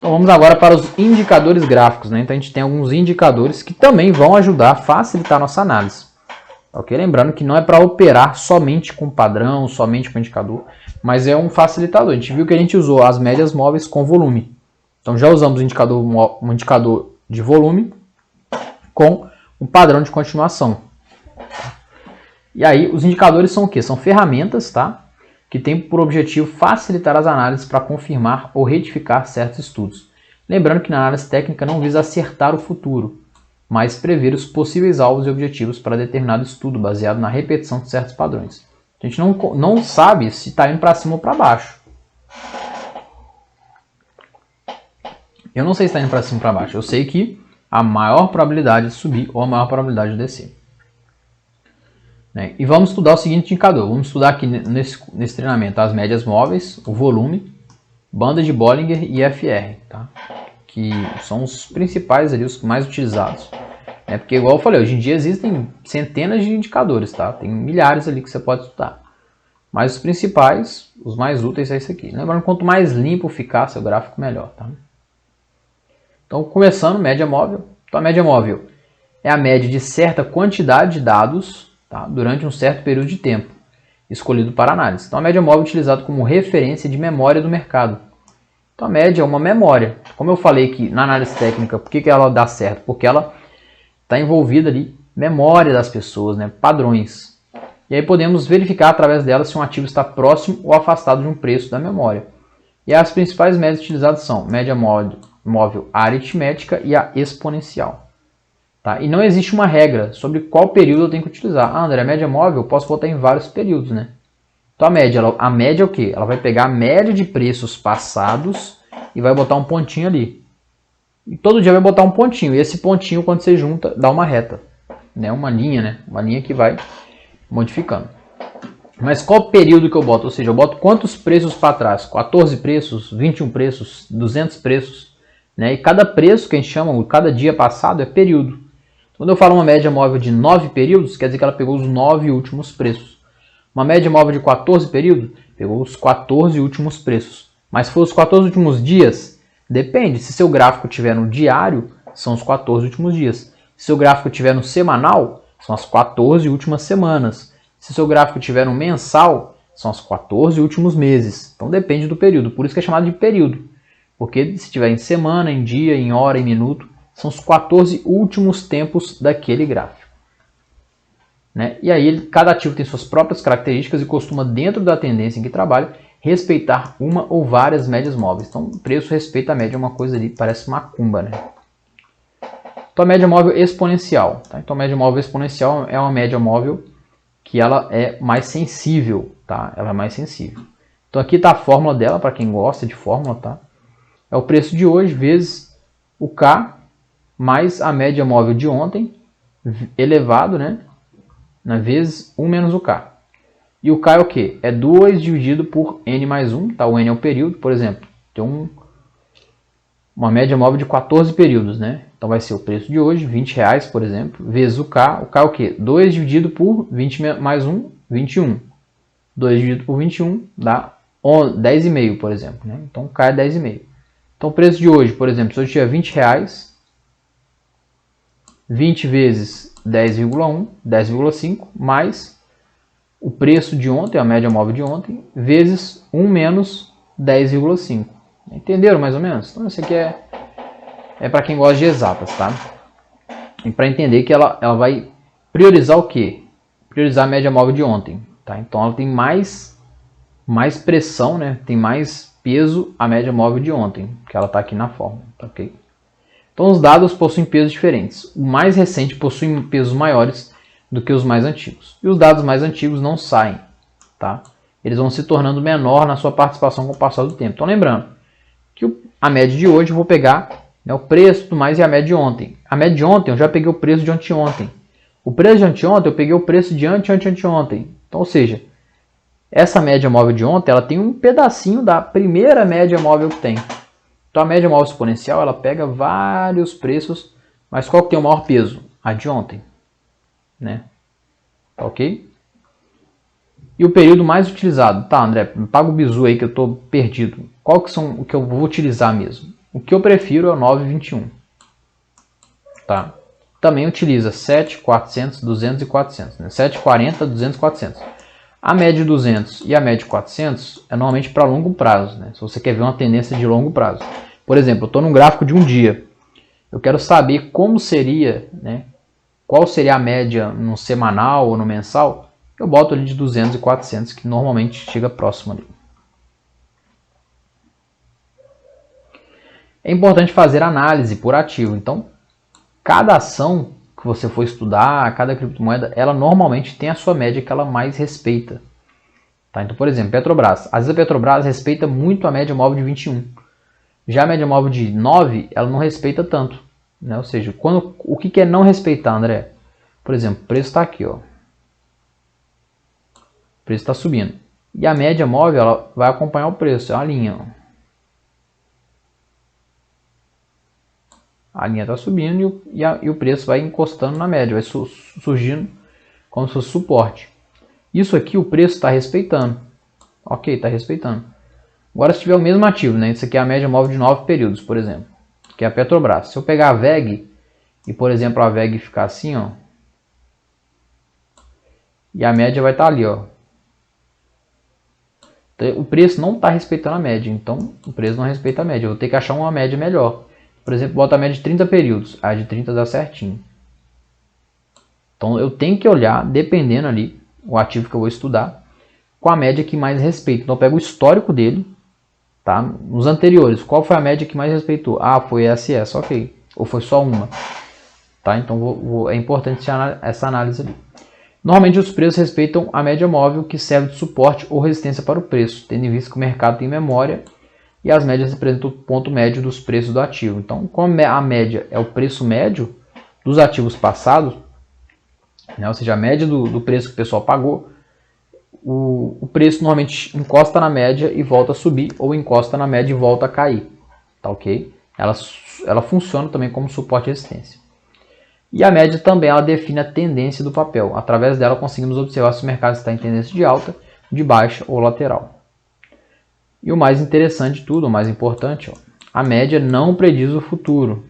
Então vamos agora para os indicadores gráficos, né? Então a gente tem alguns indicadores que também vão ajudar a facilitar a nossa análise. Ok? Lembrando que não é para operar somente com padrão, somente com indicador, mas é um facilitador. A gente viu que a gente usou as médias móveis com volume. Então já usamos um indicador de volume com um padrão de continuação. E aí os indicadores são o quê? São ferramentas, tá? Que têm por objetivo facilitar as análises para confirmar ou retificar certos estudos. Lembrando que na análise técnica não visa acertar o futuro, mas prever os possíveis alvos e objetivos para determinado estudo baseado na repetição de certos padrões. A gente não sabe se está indo para cima ou para baixo. Eu não sei se está indo para cima ou para baixo. Eu sei que a maior probabilidade de subir ou a maior probabilidade de descer. E vamos estudar o seguinte indicador. Vamos estudar aqui nesse treinamento as médias móveis, o volume, banda de Bollinger e FR, tá? Que são os principais ali, os mais utilizados. Porque igual eu falei, hoje em dia existem centenas de indicadores, tá? Tem milhares ali que você pode estudar. Mas os principais, os mais úteis é esse aqui. Lembrando, quanto mais limpo ficar seu gráfico, melhor, tá? Então, começando, média móvel. Então, a média móvel é a média de certa quantidade de dados, tá? Durante um certo período de tempo, escolhido para análise. Então, a média móvel é utilizada como referência de memória do mercado. Então, a média é uma memória. Como eu falei que na análise técnica, por que ela dá certo? Porque ela está envolvida ali, memória das pessoas, né? Padrões. E aí podemos verificar através dela se um ativo está próximo ou afastado de um preço da memória. E as principais médias utilizadas são média móvel aritmética e a exponencial. Tá? E não existe uma regra sobre qual período eu tenho que utilizar. Ah, André, a média móvel eu posso botar em vários períodos, né? Então a média é o quê? Ela vai pegar a média de preços passados e vai botar um pontinho ali. E todo dia vai botar um pontinho. E esse pontinho, quando você junta, dá uma reta. Né? Uma linha, né? Uma linha que vai modificando. Mas qual período que eu boto? Ou seja, eu boto quantos preços para trás? 14 preços, 21 preços, 200 preços. Né? E cada preço que a gente chama, cada dia passado, é período. Quando eu falo uma média móvel de 9 períodos, quer dizer que ela pegou os 9 últimos preços. Uma média móvel de 14 períodos, pegou os 14 últimos preços. Mas se for os 14 últimos dias, depende. Se seu gráfico estiver no diário, são os 14 últimos dias. Se seu gráfico estiver no semanal, são as 14 últimas semanas. Se seu gráfico estiver no mensal, são os 14 últimos meses. Então depende do período. Por isso que é chamado de período. Porque se estiver em semana, em dia, em hora, em minuto, são os 14 últimos tempos daquele gráfico. Né? E aí cada ativo tem suas próprias características e costuma, dentro da tendência em que trabalha, respeitar uma ou várias médias móveis. Então o preço respeita a média, é uma coisa ali, parece macumba, né? Então a média móvel exponencial. Tá? Então a média móvel exponencial é uma média móvel que ela é mais sensível. Tá? Ela é mais sensível. Então aqui está a fórmula dela, para quem gosta de fórmula. Tá? É o preço de hoje vezes o K mais a média móvel de ontem, elevado, né? Vezes 1 menos o K. E o K é o quê? É 2 dividido por N mais 1. Tá? O N é o período, por exemplo. Tem uma média móvel de 14 períodos, né? Então vai ser o preço de hoje, R$20, por exemplo, vezes o K. O K é o quê? 2 dividido por 20 mais 1, 21. 2 dividido por 21 dá 10,5, por exemplo. Né? Então o K é 10,5. Então o preço de hoje, por exemplo, se eu tiver R$20, 20 vezes 10,1, 10,5, mais o preço de ontem, a média móvel de ontem, vezes 1 menos 10,5. Entenderam mais ou menos? Então isso aqui é para quem gosta de exatas, tá? E para entender que ela vai priorizar o quê? Priorizar a média móvel de ontem, tá? Então ela tem mais pressão, né? Tem mais peso a média móvel de ontem, que ela está aqui na fórmula, tá ok? Então os dados possuem pesos diferentes. O mais recente possui pesos maiores do que os mais antigos. E os dados mais antigos não saem, tá? Eles vão se tornando menor na sua participação com o passar do tempo. Então lembrando que a média de hoje eu vou pegar, né, o preço do mais e a média de ontem. A média de ontem eu já peguei o preço de anteontem. O preço de anteontem eu peguei o preço de anteontem. Então, ou seja, essa média móvel de ontem ela tem um pedacinho da primeira média móvel que tem. Então a média móvel exponencial ela pega vários preços, mas qual que tem o maior peso? A de ontem, né? Tá ok? E o período mais utilizado? Tá, André, me paga o bizu aí que eu estou perdido. Qual que são o que eu vou utilizar mesmo? O que eu prefiro é o 9,21. Tá? Também utiliza 7, 400, 200 e 400. Né? 7, 40, 200 e 400. A média de 200 e a média de 400 é normalmente para longo prazo. Né? Se você quer ver uma tendência de longo prazo. Por exemplo, eu estou num gráfico de um dia. Eu quero saber como seria, né? Qual seria a média no semanal ou no mensal. Eu boto ali de 200 e 400, que normalmente chega próximo ali. É importante fazer análise por ativo. Então, cada ação que você for estudar, cada criptomoeda, ela normalmente tem a sua média que ela mais respeita. Tá? Então, por exemplo, Petrobras. Às vezes a Petrobras respeita muito a média móvel de 21. Já a média móvel de 9, ela não respeita tanto. Né? Ou seja, o que é não respeitar, André? Por exemplo, o preço está aqui. Ó. O preço está subindo. E a média móvel ela vai acompanhar o preço. É uma linha. Ó. A linha está subindo e o preço vai encostando na média. Vai surgindo como se fosse suporte. Isso aqui o preço está respeitando. Ok, está respeitando. Agora se tiver o mesmo ativo, né? Isso aqui é a média móvel de 9 períodos, por exemplo. Que é a Petrobras. Se eu pegar a VEG e, por exemplo, a VEG ficar assim, ó. E a média vai estar ali, ó. O preço não está respeitando a média. Então, o preço não respeita a média. Eu vou ter que achar uma média melhor. Por exemplo, bota a média de 30 períodos. A de 30 dá certinho. Então, eu tenho que olhar, dependendo ali, o ativo que eu vou estudar, com a média que mais respeita. Então, eu pego o histórico dele. Tá? Nos anteriores, qual foi a média que mais respeitou? Ah, foi SS, ok. Ou foi só uma. Tá? Então é importante essa análise ali. Normalmente os preços respeitam a média móvel que serve de suporte ou resistência para o preço, tendo em vista que o mercado tem memória e as médias representam o ponto médio dos preços do ativo. Então, como a média é o preço médio dos ativos passados, né? Ou seja, a média do preço que o pessoal pagou, o preço normalmente encosta na média e volta a subir, ou encosta na média e volta a cair. Tá ok? Ela funciona também como suporte e resistência. E a média também ela define a tendência do papel. Através dela conseguimos observar se o mercado está em tendência de alta, de baixa ou lateral. E o mais interessante de tudo, o mais importante, ó, a média não prediz o futuro.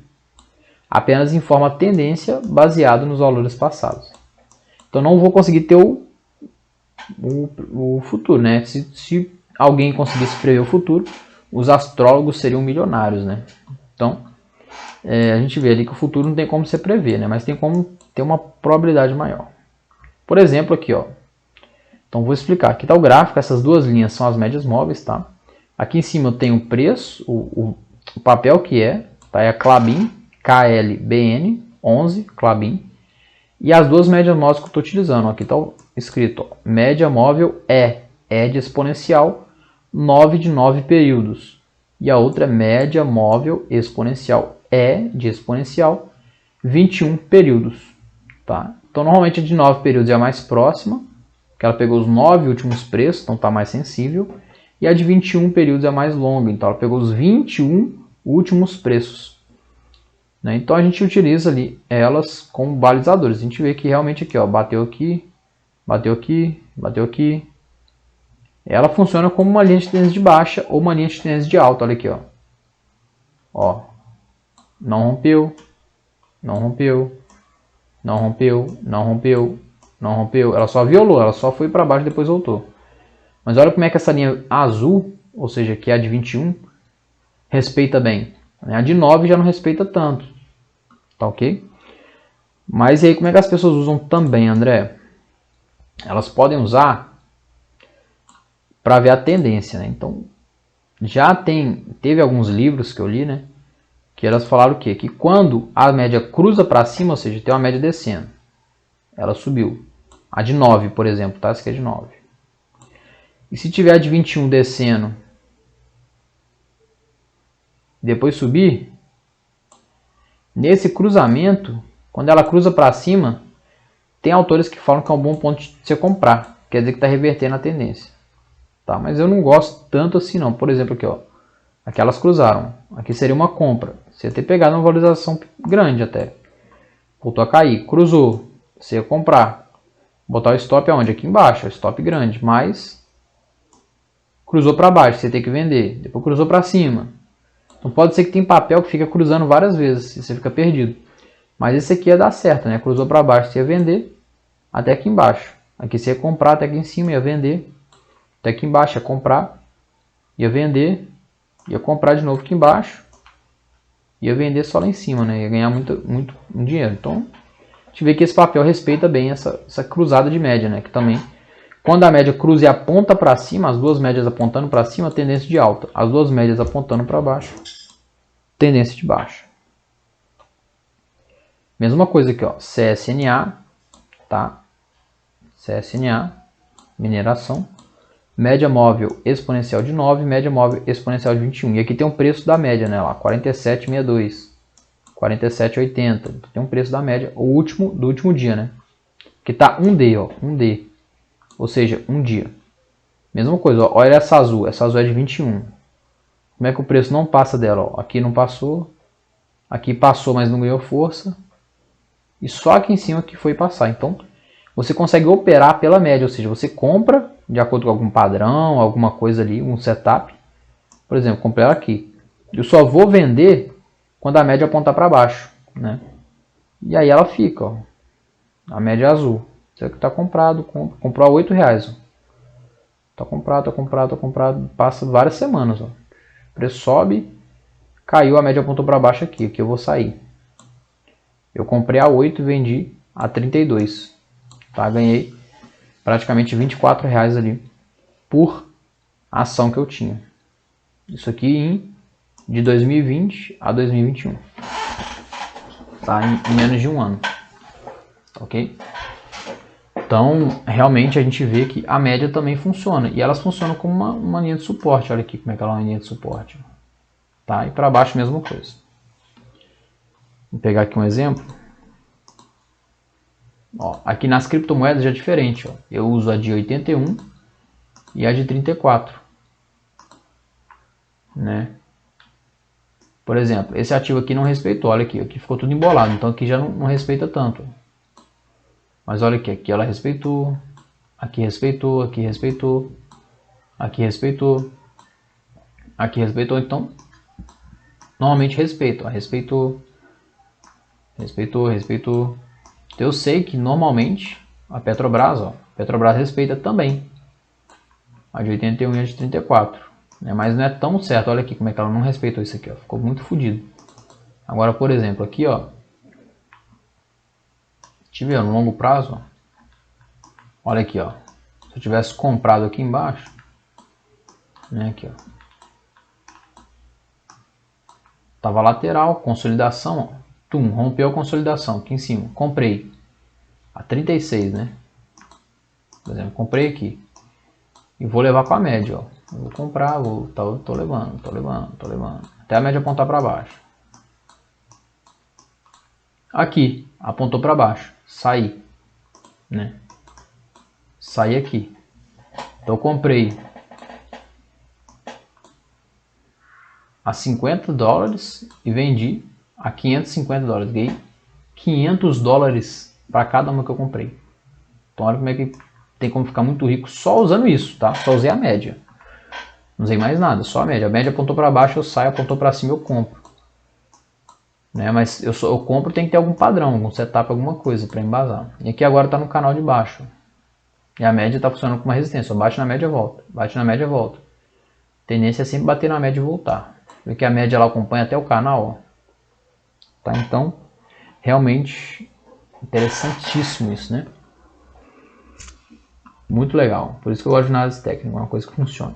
Apenas informa a tendência baseada nos valores passados. Então não vou conseguir ter o futuro, né? Se alguém conseguisse prever o futuro, os astrólogos seriam milionários, né? Então, a gente vê ali que o futuro não tem como se prever, né? Mas tem como ter uma probabilidade maior. Por exemplo, aqui, ó. Então, vou explicar. Aqui está o gráfico. Essas duas linhas são as médias móveis, tá? Aqui em cima eu tenho o preço, o papel que tá? É a Klabin, KLBN 11, Klabin. E as duas médias móveis que eu estou utilizando. Aqui está escrito, ó, média móvel é de exponencial 9 de 9 períodos. E a outra é média móvel exponencial de exponencial 21 períodos. Tá? Então normalmente a de 9 períodos é a mais próxima, que ela pegou os 9 últimos preços, então está mais sensível. E a de 21 períodos é a mais longa, então ela pegou os 21 últimos preços. Né? Então a gente utiliza ali elas como balizadores. A gente vê que realmente aqui, ó, bateu aqui, bateu aqui, bateu aqui. Ela funciona como uma linha de tendência de baixa ou uma linha de tendência de alta. Olha aqui, ó. Ó, não rompeu, não rompeu, não rompeu, não rompeu, não rompeu. Ela só violou, ela só foi para baixo e depois voltou. Mas olha como é que essa linha azul, ou seja, que é a de 21, respeita bem. A de 9 já não respeita tanto. Tá ok? Mas e aí como é que as pessoas usam também, André? Elas podem usar para ver a tendência, né? Então, teve alguns livros que eu li, né? Que elas falaram o quê? Que quando a média cruza para cima, ou seja, tem uma média descendo, ela subiu. A de 9, por exemplo, tá? Essa aqui é de 9. E se tiver a de 21 descendo, depois subir, nesse cruzamento, quando ela cruza para cima, tem autores que falam que é um bom ponto de você comprar. Quer dizer que está revertendo a tendência. Tá? Mas eu não gosto tanto assim não. Por exemplo aqui, ó. Aqui elas cruzaram. Aqui seria uma compra. Você ia ter pegado uma valorização grande até. Voltou a cair. Cruzou. Você ia comprar. Botar o stop aonde? Aqui embaixo. O stop grande. Mas cruzou para baixo. Você tem que vender. Depois cruzou para cima. Então pode ser que tem papel que fica cruzando várias vezes e você fica perdido. Mas esse aqui ia dar certo, né? Cruzou para baixo, você ia vender até aqui embaixo. Aqui você ia comprar até aqui em cima, ia vender. Até aqui embaixo ia comprar, ia vender, ia comprar de novo aqui embaixo, ia vender só lá em cima, né? Ia ganhar muito dinheiro. Então, a gente vê que esse papel respeita bem essa cruzada de média, né? Que também, quando a média cruza e aponta para cima, as duas médias apontando para cima, tendência de alta. As duas médias apontando para baixo, tendência de baixa. Mesma coisa aqui, ó, CSNA, tá? CSNA, mineração. Média móvel exponencial de 9, média móvel exponencial de 21. E aqui tem um preço da média, né? Lá, 47,62, 47,80. Tem um preço da média, o último do último dia, né? Que tá 1D, ó, 1D. Ou seja, um dia. Mesma coisa, ó, olha essa azul é de 21. Como é que o preço não passa dela? Ó? Aqui não passou, aqui passou, mas não ganhou força. E só aqui em cima que foi passar. Então, você consegue operar pela média, ou seja, você compra de acordo com algum padrão, alguma coisa ali, um setup. Por exemplo, comprei ela aqui. Eu só vou vender quando a média apontar para baixo, né? E aí ela fica, ó, a média azul. Isso aqui está comprado, comprou a R$8. Está comprado, está comprado, está comprado. Passa várias semanas, ó. O preço sobe, caiu, a média apontou para baixo aqui. Aqui eu vou sair. Eu comprei a 8 e vendi a 32. Tá? Ganhei praticamente R$24 ali por ação que eu tinha. Isso aqui de 2020 a 2021. Tá? Em menos de um ano. Ok? Então, realmente a gente vê que a média também funciona. E elas funcionam como uma linha de suporte. Olha aqui como é que ela é uma linha de suporte. Tá? E para baixo, mesma coisa. Vou pegar aqui um exemplo. Ó, aqui nas criptomoedas já é diferente. Ó. Eu uso a de 81 e a de 34. Né? Por exemplo, esse ativo aqui não respeitou. Olha aqui, aqui ficou tudo embolado. Então aqui já não respeita tanto. Mas olha aqui ela respeitou. Aqui respeitou, aqui respeitou. Aqui respeitou. Aqui respeitou. Então, normalmente respeita. Ó, respeitou. Respeitou, respeitou. Então, eu sei que normalmente a Petrobras, ó, Petrobras respeita também a de 81 e a de 34, né? Mas não é tão certo. Olha aqui como é que ela não respeitou isso aqui, ó. Ficou muito fodido. Agora, por exemplo, aqui, ó, tive no longo prazo, ó, olha aqui, ó, se eu tivesse comprado aqui embaixo, né, aqui, ó, tava lateral, consolidação, ó, tum, rompeu a consolidação aqui em cima, comprei a 36, né? Por exemplo, comprei aqui e vou levar com a média, ó. Eu vou comprar, tô levando, até a média apontar para baixo. Aqui, apontou para baixo, saí, né? Saí aqui. Então eu comprei a $50 e vendi a $550. Ganhei $500 para cada uma que eu comprei. Então olha como é que tem como ficar muito rico só usando isso, tá? Só usei a média. Não usei mais nada, só a média. A média apontou para baixo, eu saio, apontou para cima, eu compro. Né? Mas eu compro, tem que ter algum padrão, algum setup, alguma coisa para embasar. E aqui agora está no canal de baixo. E a média está funcionando com uma resistência. Bate na média, volta. Bate na média, volta. A tendência é sempre bater na média e voltar. Vê que a média ela acompanha até o canal. Ó. Tá? Então, realmente interessantíssimo isso, né? Muito legal. Por isso que eu gosto de análise técnica. É uma coisa que funciona.